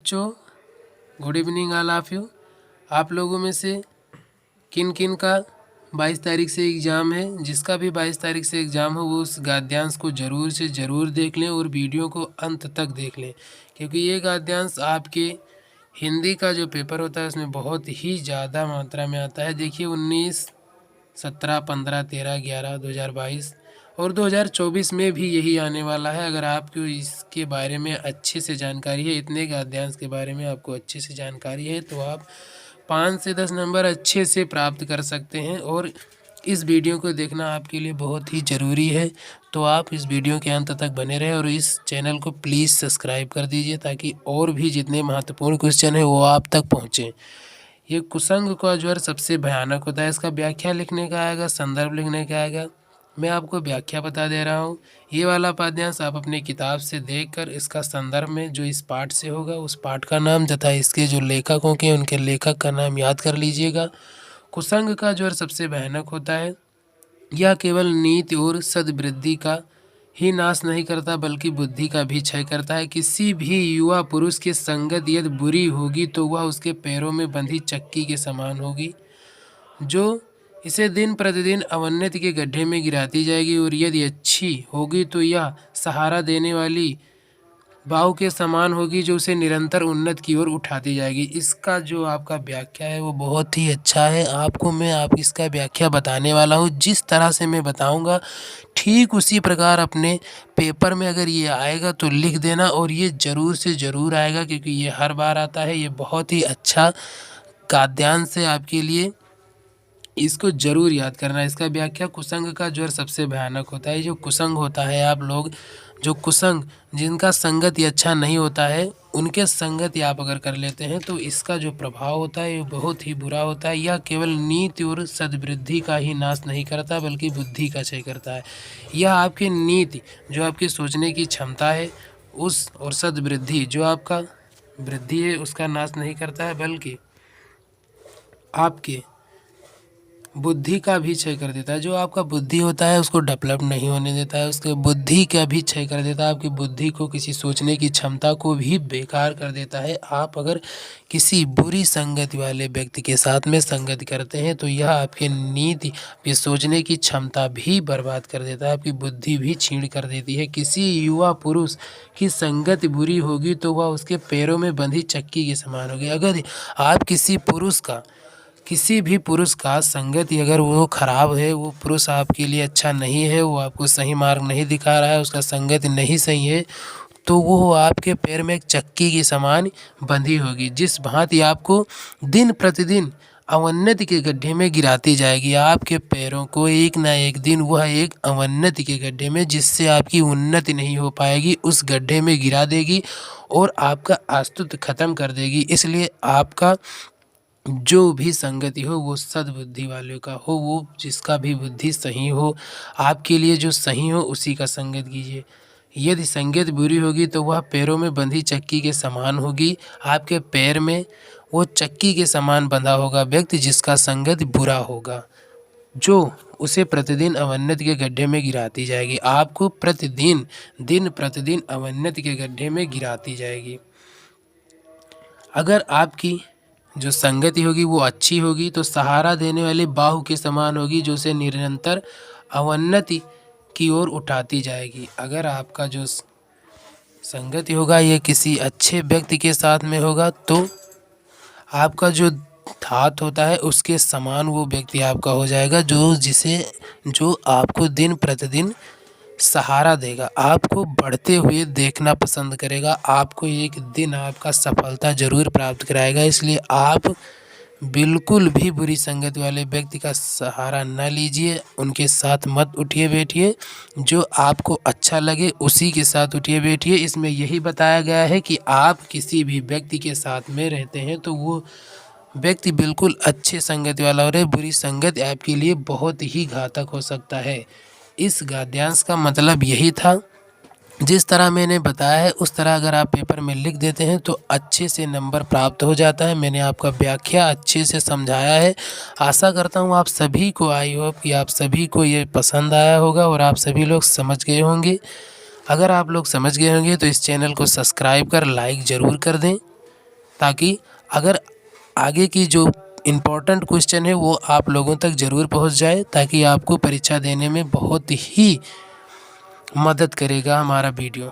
बच्चों, good evening all of you. आप लोगों में से किन किन का 22 तारीख से एग्ज़ाम है? जिसका भी 22 तारीख से एग्ज़ाम हो वो उस गद्यांश को ज़रूर से ज़रूर देख लें और वीडियो को अंत तक देख लें, क्योंकि ये गद्यांश आपके हिंदी का जो पेपर होता है उसमें बहुत ही ज़्यादा मात्रा में आता है। देखिए 19, 17, 15, 13, 11, 2022 और 2024 में भी यही आने वाला है। अगर आपको इसके बारे में अच्छे से जानकारी है, इतने गद्यांश के बारे में आपको अच्छे से जानकारी है, तो आप 5 से 10 नंबर अच्छे से प्राप्त कर सकते हैं। और इस वीडियो को देखना आपके लिए बहुत ही ज़रूरी है, तो आप इस वीडियो के अंत तक बने रहें और इस चैनल को प्लीज़ सब्सक्राइब कर दीजिए, ताकि और भी जितने महत्वपूर्ण क्वेश्चन है वो आप तक पहुँचें। ये कुसंग का ज्वर सबसे भयानक होता है। इसका व्याख्या लिखने का आएगा, संदर्भ लिखने का आएगा। मैं आपको व्याख्या बता दे रहा हूँ। ये वाला पद्यांश आप अपनी किताब से देखकर इसका संदर्भ में जो इस पाठ से होगा उस पाठ का नाम तथा इसके जो लेखकों के उनके लेखक का नाम याद कर लीजिएगा। कुसंग का ज्वर सबसे भयानक होता है। यह केवल नीति और सद्वृद्धि का ही नाश नहीं करता बल्कि बुद्धि का भी क्षय करता है। किसी भी युवा पुरुष की संगत यदि बुरी होगी तो वह उसके पैरों में बंधी चक्की के समान होगी, जो इसे दिन प्रतिदिन अवनति के गड्ढे में गिराती जाएगी, और यदि अच्छी होगी तो यह सहारा देने वाली बाहु के समान होगी, जो उसे निरंतर उन्नत की ओर उठाती जाएगी। इसका जो आपका व्याख्या है वो बहुत ही अच्छा है। आपको मैं इसका व्याख्या बताने वाला हूँ। जिस तरह से मैं बताऊँगा ठीक उसी प्रकार अपने पेपर में अगर ये आएगा तो लिख देना, और ये ज़रूर से ज़रूर आएगा, क्योंकि ये हर बार आता है। ये बहुत ही अच्छा गद्यांश है आपके लिए, इसको जरूर याद करना। इसका व्याख्या, कुसंग का ज्वर सबसे भयानक होता है। जो कुसंग होता है, आप लोग जो कुसंग जिनका संगति अच्छा नहीं होता है उनके संगति आप अगर कर लेते हैं तो इसका जो प्रभाव होता है वो बहुत ही बुरा होता है। यह केवल नीति और सद्वृद्धि का ही नाश नहीं करता बल्कि बुद्धि का क्षय करता है। यह आपकी नीति जो आपकी सोचने की क्षमता है उस और सद्वृद्धि जो आपका वृद्धि है उसका नाश नहीं करता है, बल्कि आपके बुद्धि का भी क्षय कर देता है। जो आपका बुद्धि होता है उसको डेवलप नहीं होने देता है, उसके बुद्धि का भी क्षय कर देता है। आपकी बुद्धि को, किसी सोचने की क्षमता को भी बेकार कर देता है। आप अगर किसी बुरी संगति वाले व्यक्ति के साथ में संगति करते हैं तो यह आपके नीति, आपकी सोचने की क्षमता भी बर्बाद कर देता है, आपकी बुद्धि भी छीण कर देती है। किसी युवा पुरुष की संगति बुरी होगी तो वह उसके पैरों में बंधी चक्की के समान होगी। अगर आप किसी भी पुरुष का संगति अगर वो खराब है, वो पुरुष आपके लिए अच्छा नहीं है, वो आपको सही मार्ग नहीं दिखा रहा है, उसका संगति नहीं सही है, तो वो आपके पैर में एक चक्की के समान बंधी होगी, जिस भांति आपको दिन प्रतिदिन अवनति के गड्ढे में गिराती जाएगी। आपके पैरों को एक ना एक दिन वह एक अवनति के गड्ढे में, जिससे आपकी उन्नति नहीं हो पाएगी, उस गड्ढे में गिरा देगी और आपका अस्तित्व खत्म कर देगी। इसलिए आपका जो भी संगति हो वो सद्बुद्धि वाले का हो, वो जिसका भी बुद्धि सही हो, आपके लिए जो सही हो उसी का संगत कीजिए। यदि संगत बुरी होगी तो वह पैरों में बंधी चक्की के समान होगी। आपके पैर में वो चक्की के समान बंधा होगा व्यक्ति जिसका संगत बुरा होगा, जो उसे प्रतिदिन अवनति के गड्ढे में गिराती जाएगी। आपको प्रतिदिन दिन प्रतिदिन अवनति के गड्ढे में गिराती जाएगी। अगर आपकी जो संगति होगी वो अच्छी होगी तो सहारा देने वाले बाहु के समान होगी, जो उसे निरंतर अवनति की ओर उठाती जाएगी। अगर आपका जो संगति होगा ये किसी अच्छे व्यक्ति के साथ में होगा तो आपका जो हाथ होता है उसके समान वो व्यक्ति आपका हो जाएगा, जो आपको दिन प्रतिदिन सहारा देगा, आपको बढ़ते हुए देखना पसंद करेगा, आपको एक दिन आपका सफलता जरूर प्राप्त कराएगा। इसलिए आप बिल्कुल भी बुरी संगत वाले व्यक्ति का सहारा न लीजिए, उनके साथ मत उठिए बैठिए। जो आपको अच्छा लगे उसी के साथ उठिए बैठिए। इसमें यही बताया गया है कि आप किसी भी व्यक्ति के साथ में रहते हैं तो वो व्यक्ति बिल्कुल अच्छे संगति वाला हो रहे, बुरी संगत आपके लिए बहुत ही घातक हो सकता है। इस गद्यांश का मतलब यही था। जिस तरह मैंने बताया है उस तरह अगर आप पेपर में लिख देते हैं तो अच्छे से नंबर प्राप्त हो जाता है। मैंने आपका व्याख्या अच्छे से समझाया है। आशा करता हूँ आप सभी को, आई होप कि आप सभी को ये पसंद आया होगा और आप सभी लोग समझ गए होंगे। अगर आप लोग समझ गए होंगे तो इस चैनल को सब्सक्राइब कर लाइक ज़रूर कर दें। ताकि अगर आगे की जो इम्पोर्टेंट क्वेश्चन है वो आप लोगों तक ज़रूर पहुंच जाए, ताकि आपको परीक्षा देने में बहुत ही मदद करेगा हमारा वीडियो।